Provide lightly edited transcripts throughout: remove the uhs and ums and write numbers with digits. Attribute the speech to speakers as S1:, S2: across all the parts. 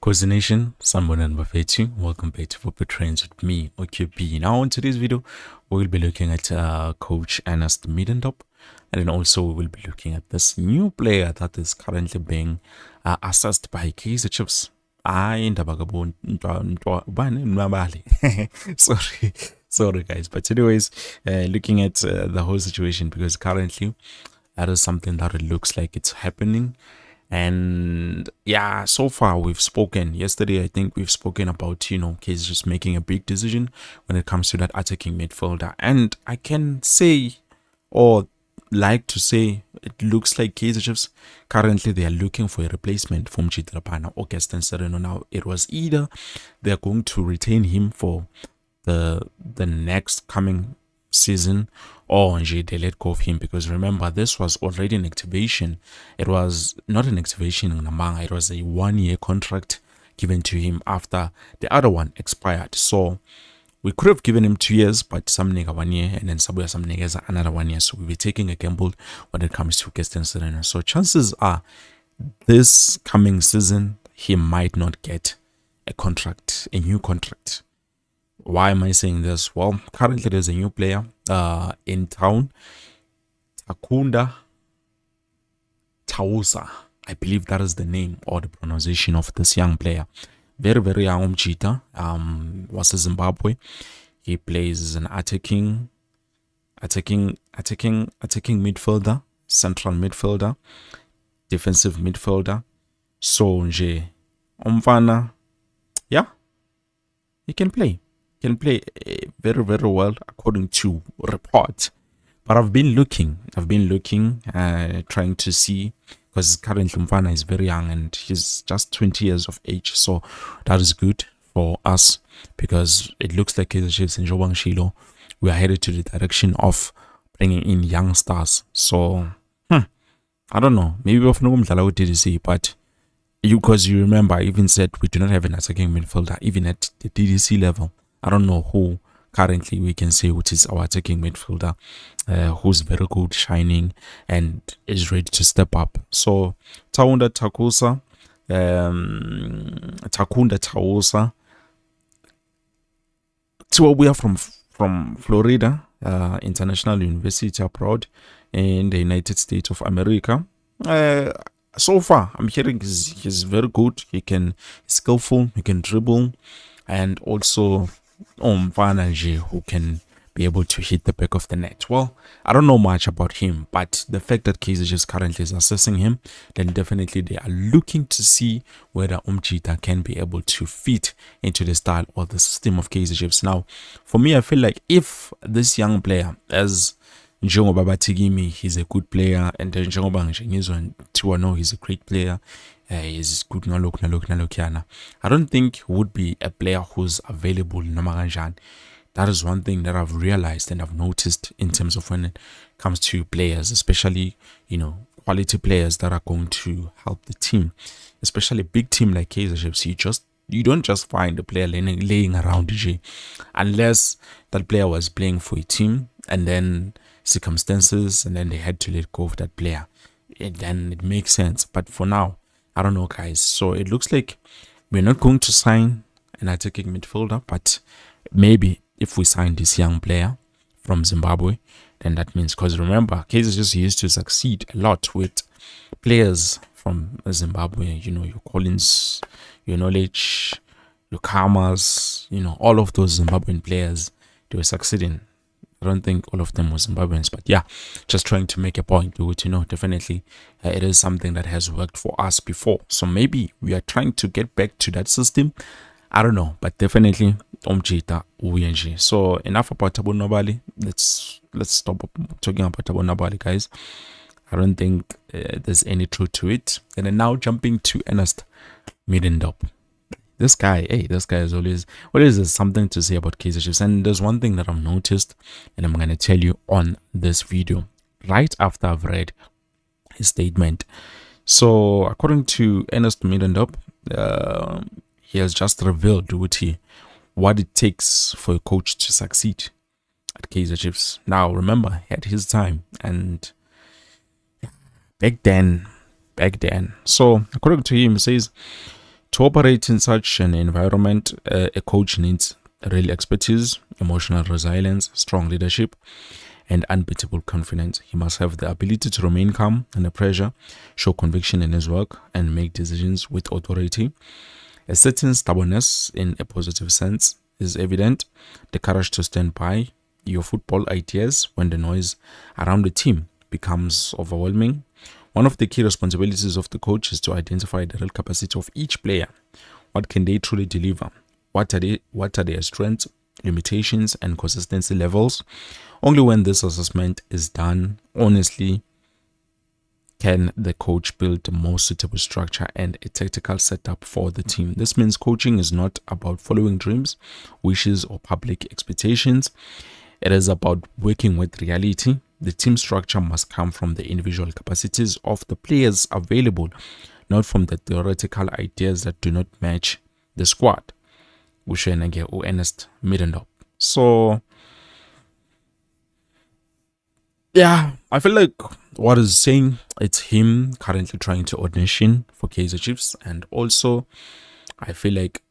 S1: Cozy Nation, someone and Bafetu. Welcome back to Football Trends with me, OQB. Now, in today's video, we'll be looking at Coach Ernest Middendorp, and then also we will be looking at this new player that is currently being assessed by Kaizer Chiefs. Sorry, sorry, guys. But anyways, looking at the whole situation, because currently that is something that it looks like it's happening. And yeah, so far we've spoken. Yesterday, I think we've spoken about, Kaizer just making a big decision when it comes to that attacking midfielder. And I can say, or like to say, it looks like Kaizer Chiefs currently they are looking for a replacement for Mchitrapana or Naturena. Now, it was either they're going to retain him for the next coming season, or they let go of him, because remember, this was already an activation. It was not an activation in Namanga, it was a 1-year contract given to him after the other one expired. So we could have given him 2 years, but some nigga 1 year, and then some niggas another 1 year. So we'll be taking a gamble when it comes to Kirsten Serena. So chances are this coming season he might not get a new contract. Why am I saying this? Well, currently there's a new player in town, Takunda, Tausa. I believe that is the name or the pronunciation of this young player. Very, very young cheetah. Was a Zimbabwe. He plays as an attacking midfielder, central midfielder, defensive midfielder. So nje umfana, yeah, he can play. Very, very well according to reports. But I've been looking, trying to see, because currently Mfana is very young and he's just 20 years of age. So that is good for us, because it looks like Kaizer Chiefs and Jobang Shilo, we are headed to the direction of bringing in young stars. So, I don't know. Maybe we've no DDC, but because you remember, I even said we do not have an attacking midfielder, even at the DDC level. I don't know who currently we can say which is our attacking midfielder, who's very good, shining, and is ready to step up. So Takunda Tausa. So we are from Florida International University abroad in the United States of America. So far, I'm hearing he's very good. He's skillful. He can dribble, and also who can be able to hit the back of the net. Well, I don't know much about him, but the fact that Kaizer Chiefs currently is assessing him, then definitely they are looking to see whether Umchita can be able to fit into the style or the system of Kaizer Chiefs. Now, for me, I feel like if this young player, as Njongo Tigimi, he's a good player, and then Njongo Njengizo Tiwano, he's a great player. He's good. I don't think he would be a player who's available in Namaganjan. That is one thing that I've realized and I've noticed in terms of when it comes to players, especially, quality players that are going to help the team, especially a big team like Kaizer Chiefs. You don't just find a player laying around unless that player was playing for a team and then circumstances, and then they had to let go of that player. Then it makes sense. But for now, I don't know, guys. So it looks like we're not going to sign an attacking midfielder, but maybe if we sign this young player from Zimbabwe, then that means, because remember, Kaizer just used to succeed a lot with players from Zimbabwe. Your Collins, your Knowledge, your Karmas, all of those Zimbabwean players, they were succeeding. I don't think all of them were Zimbabweans, but yeah, just trying to make a point to it. Definitely it is something that has worked for us before. So maybe we are trying to get back to that system. I don't know, but definitely Omjita Uyenji. So enough about Thabo Nobali. Let's stop talking about Thabo Nobali, guys. I don't think there's any truth to it. And then now jumping to Ernest Middendorp. This guy is always there's something to say about Kaizer Chiefs. And there's one thing that I've noticed, and I'm going to tell you on this video right after I've read his statement. So according to Ernest Middendorp, he has just revealed what it takes for a coach to succeed at Kaizer Chiefs. Now remember, he had his time, and back then. So according to him, he says, To operate in such an environment, a coach needs real expertise, emotional resilience, strong leadership, and unbeatable confidence. He must have the ability to remain calm under pressure, show conviction in his work, and make decisions with authority. A certain stubbornness, in a positive sense, is evident. The courage to stand by your football ideas when the noise around the team becomes overwhelming. One of the key responsibilities of the coach is to identify the real capacity of each player. What can they truly deliver? What are their strengths, limitations, and consistency levels? Only when this assessment is done honestly can the coach build the most suitable structure and a tactical setup for the team. This means coaching is not about following dreams, wishes, or public expectations. It is about working with reality. The team structure must come from the individual capacities of the players available, not from the theoretical ideas that do not match the squad. Ernest Middendorp. So, yeah, I feel like what is saying, it's him currently trying to audition for Kaizer Chiefs, and also I feel like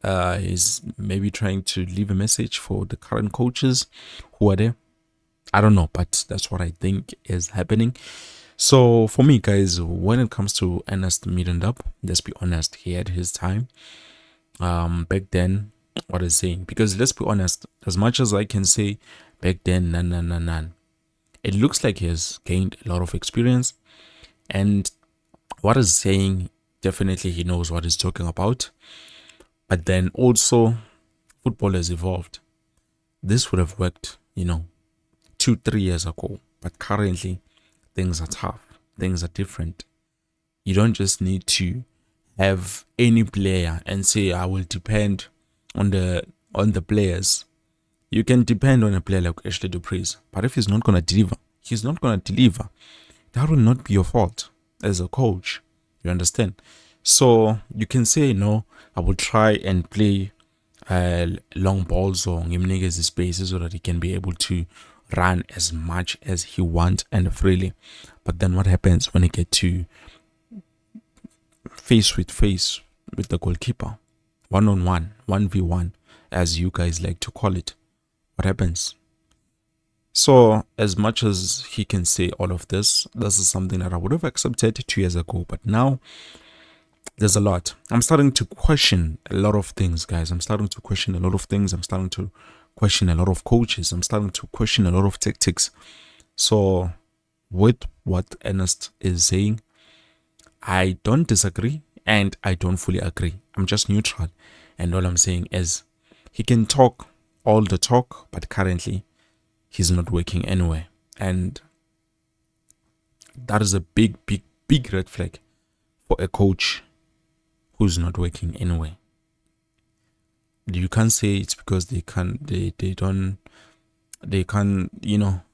S1: he's maybe trying to leave a message for the current coaches who are there. I don't know, but that's what I think is happening. So for me, guys, when it comes to Ernest Middendorp, let's be honest, he had his time. Back then, what is saying? Because let's be honest, as much as I can say back then, none. It looks like he has gained a lot of experience, and what is saying, definitely he knows what he's talking about. But then also, football has evolved. This would have worked, 2-3 years ago, but currently things are tough, things are different. You don't just need to have any player and say I will depend on the players. You can depend on a player like Ashley Dupreez, but if he's not gonna deliver, he's not gonna deliver. That will not be your fault as a coach. You understand? So you can say no, I will try and play long balls or ngimnikeze spaces so that he can be able to run as much as he wants and freely. But then what happens when he get to face with the goalkeeper, 1-on-1, 1v1, as you guys like to call it? What happens? So as much as he can say all of this is something that I would have accepted 2 years ago, but now there's a lot. I'm starting to question a lot of things, guys. I'm starting to question a lot of things. I'm starting to question a lot of coaches. I'm starting to question a lot of tactics. So with what Ernest is saying, I don't disagree and I don't fully agree. I'm just neutral. And all I'm saying is he can talk all the talk, but currently he's not working anywhere. And that is a big red flag for a coach who's not working anywhere. You can't say it's because they can't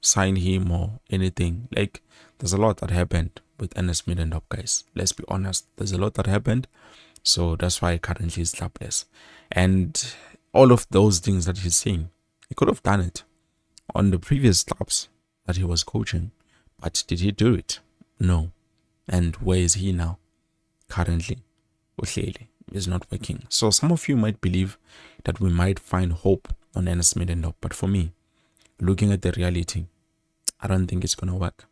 S1: sign him or anything. Like, there's a lot that happened with Ernest Middendorp, guys. Let's be honest. There's a lot that happened. So that's why currently he's clubless. And all of those things that he's saying, he could have done it on the previous clubs that he was coaching. But did he do it? No. And where is he now? Currently, Uhleli is not working. So some of you might believe that we might find hope on Ernest Middendorp. But for me, looking at the reality, I don't think it's going to work.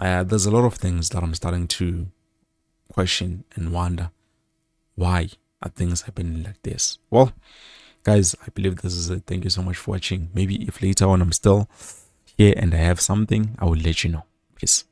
S1: There's a lot of things that I'm starting to question and wonder, why are things happening like this? Well, guys, I believe this is it. Thank you so much for watching. Maybe if later on I'm still here and I have something, I will let you know. Peace.